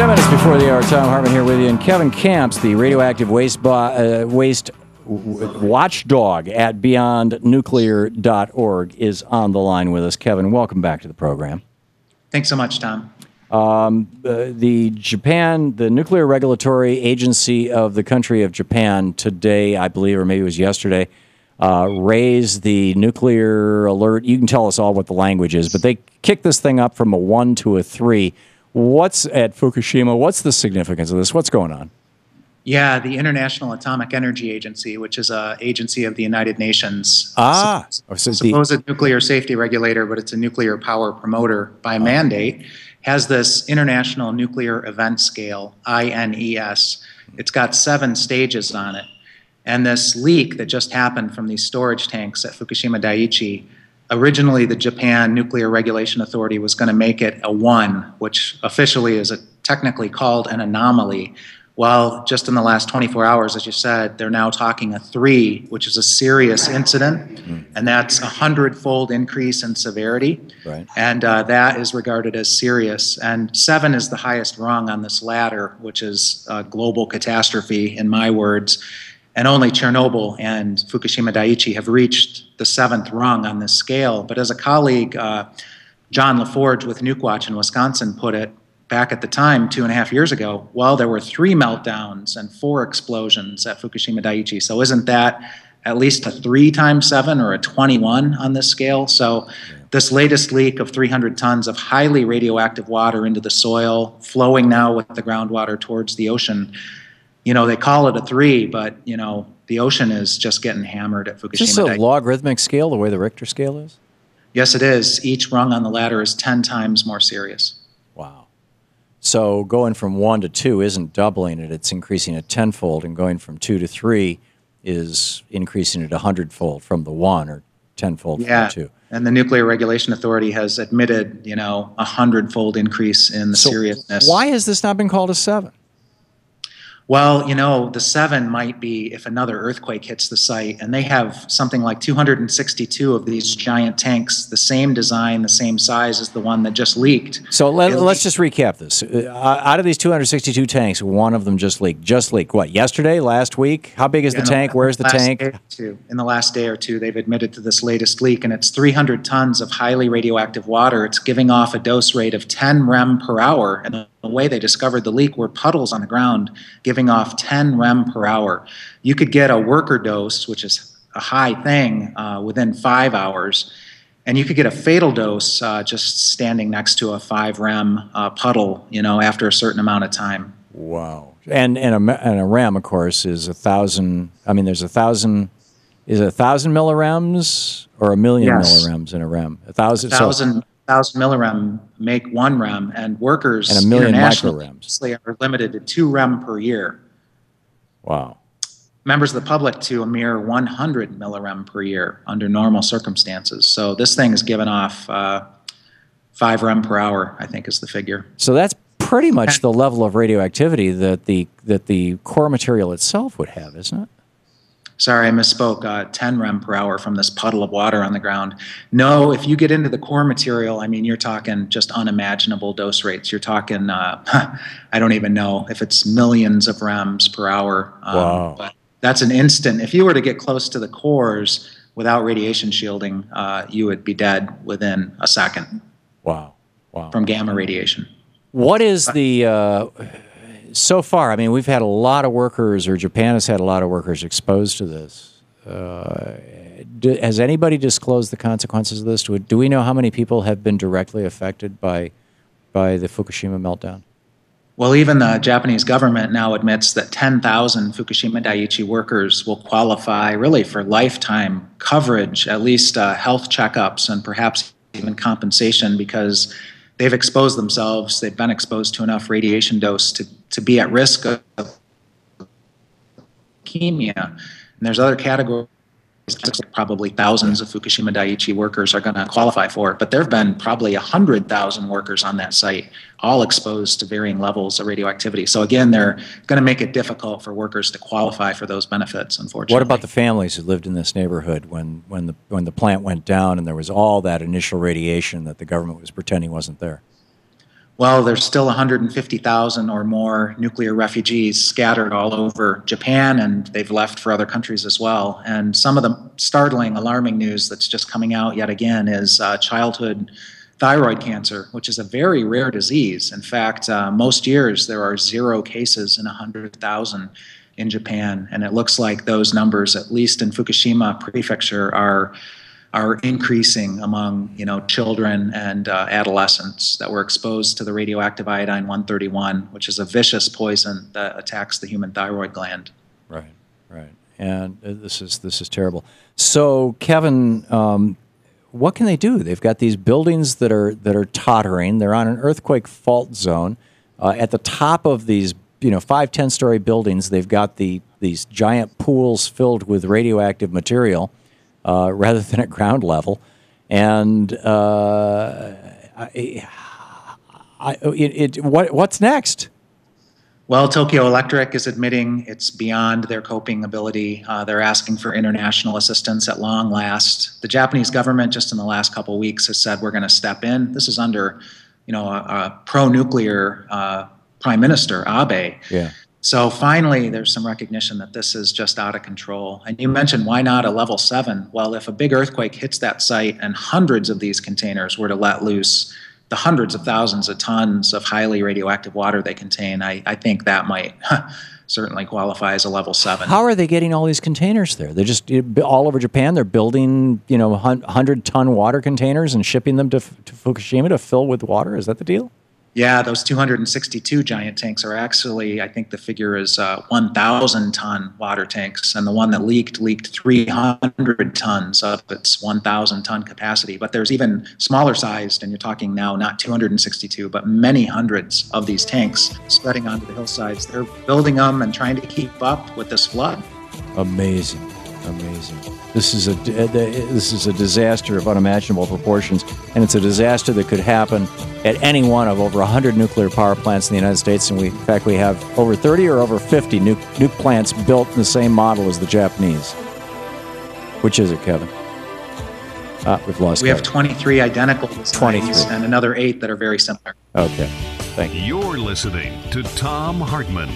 10 minutes before the hour, Thom Hartmann here with you. And Kevin Camps, the radioactive waste watchdog at beyondnuclear.org, is on the line with us. Kevin, welcome back to the program. Thanks so much, Tom. The Nuclear Regulatory Agency of the country of Japan today, I believe, or maybe it was yesterday, raised the nuclear alert. You can tell us all what the language is, but they kicked this thing up from a 1 to a 3. What's at Fukushima? What's the significance of this? What's going on? Yeah, the International Atomic Energy Agency, which is an agency of the United Nations. Supposed nuclear safety regulator, but it's a nuclear power promoter by mandate, has this International Nuclear Event Scale, INES. It's got 7 stages on it. And this leak that just happened from these storage tanks at Fukushima Daiichi, originally the Japan Nuclear Regulation Authority was going to make it a 1, which officially is technically called an anomaly. Well, just in the last 24 hours, as you said, they're now talking a 3, which is a serious incident, and that's a 100-fold increase in severity. Right. And that is regarded as serious. And 7 is the highest rung on this ladder, which is a global catastrophe, in my words. And only Chernobyl and Fukushima Daiichi have reached the 7th rung on this scale. But as a colleague, John LaForge with NukeWatch in Wisconsin put it back at the time, 2.5 years ago, well, there were 3 meltdowns and 4 explosions at Fukushima Daiichi. So isn't that at least a 3 times 7 or a 21 on this scale? So this latest leak of 300 tons of highly radioactive water into the soil, flowing now with the groundwater towards the ocean, you know, they call it a 3, but, you know, the ocean is just getting hammered at Fukushima. Is this a logarithmic scale, the way the Richter scale is? Yes, it is. Each rung on the ladder is 10 times more serious. Wow. So going from 1 to 2 isn't doubling it, it's increasing it 10-fold, and going from 2 to 3 is increasing it 100-fold from the 1 or 10-fold from the 2. And the Nuclear Regulation Authority has admitted, you know, 100-fold increase in the seriousness. Why has this not been called a 7? Well, you know, the 7 might be if another earthquake hits the site, and they have something like 262 of these giant tanks, the same design, the same size as the one that just leaked. So let's just recap this. Out of these 262 tanks, one of them just leaked. Just leaked, what, yesterday, last week? How big is the tank? Where's the tank? In the last day or two, they've admitted to this latest leak, and it's 300 tons of highly radioactive water. It's giving off a dose rate of 10 rem per hour, and the way they discovered the leak were puddles on the ground giving off 10 rem per hour. You could get a worker dose, which is a high thing, within 5 hours, and you could get a fatal dose just standing next to a 5 rem puddle, you know, after a certain amount of time. Wow. And a rem, of course, is 1,000. I mean, there's 1,000. Is it 1,000 millirems or 1,000,000 millirems in a rem? 1,000. 1,000 millirem make 1 rem, and workers and 1,000,000 microrems are limited to 2 rem per year. Wow. Members of the public to a mere 100 millirem per year under normal circumstances. So this thing is giving off 5 rem per hour, I think is the figure. So that's pretty much the level of radioactivity that the core material itself would have, isn't it? Sorry, I misspoke. 10 rem per hour from this puddle of water on the ground. No, if you get into the core material, I mean, you're talking just unimaginable dose rates. You're talking, I don't even know if it's millions of rems per hour. Wow. But that's an instant. If you were to get close to the cores without radiation shielding, you would be dead within a second. Wow. Wow. From gamma radiation. What is the... so far, I mean, we've had a lot of workers, or Japan has had a lot of workers exposed to this. Has anybody disclosed the consequences of this? Do we know how many people have been directly affected by the Fukushima meltdown? Well, even the Japanese government now admits that 10,000 Fukushima Daiichi workers will qualify really for lifetime coverage, at least health checkups and perhaps even compensation, because they've exposed themselves, they've been exposed to enough radiation dose to be at risk of leukemia. And there's other categories, probably thousands of Fukushima Daiichi workers are going to qualify for it, but there have been probably 100,000 workers on that site, all exposed to varying levels of radioactivity. So again, they're going to make it difficult for workers to qualify for those benefits, unfortunately. What about the families who lived in this neighborhood when the plant went down and there was all that initial radiation that the government was pretending wasn't there? Well, there's still 150,000 or more nuclear refugees scattered all over Japan, and they've left for other countries as well. And some of the startling, alarming news that's just coming out yet again is childhood thyroid cancer, which is a very rare disease. In fact, most years there are 0 cases in 100,000 in Japan, and it looks like those numbers, at least in Fukushima Prefecture, are increasing among children and adolescents that were exposed to the radioactive iodine-131, which is a vicious poison that attacks the human thyroid gland. Right, right, and this is terrible. So, Kevin, what can they do? They've got these buildings that are tottering. They're on an earthquake fault zone. At the top of these 5-10-story buildings, they've got these giant pools filled with radioactive material. Rather than at ground level, and what's next? Well, Tokyo Electric is admitting it's beyond their coping ability. They're asking for international assistance at long last. The Japanese government, just in the last couple of weeks, has said we're going to step in. This is under, a pro-nuclear Prime Minister Abe. Yeah. So finally, there's some recognition that this is just out of control. And you mentioned, why not a level 7? Well, if a big earthquake hits that site and hundreds of these containers were to let loose the hundreds of thousands of tons of highly radioactive water they contain, I think that might certainly qualify as a level 7. How are they getting all these containers there? They're just all over Japan. They're building, 100-ton water containers and shipping them to Fukushima to fill with water. Is that the deal? Yeah, those 262 giant tanks are actually, I think the figure is 1,000-ton water tanks, and the one that leaked 300 tons of its 1,000-ton capacity. But there's even smaller sized, and you're talking now not 262, but many hundreds of these tanks spreading onto the hillsides. They're building them and trying to keep up with this flood. Amazing. This is a disaster of unimaginable proportions, and it's a disaster that could happen at any one of over 100 nuclear power plants in the United States. And in fact, we have over 30 or over 50 nuke plants built in the same model as the Japanese. Which is it, Kevin? We've lost. We have 23 identical designs 23. And another 8 that are very similar. Okay, thank you. You're listening to Thom Hartmann.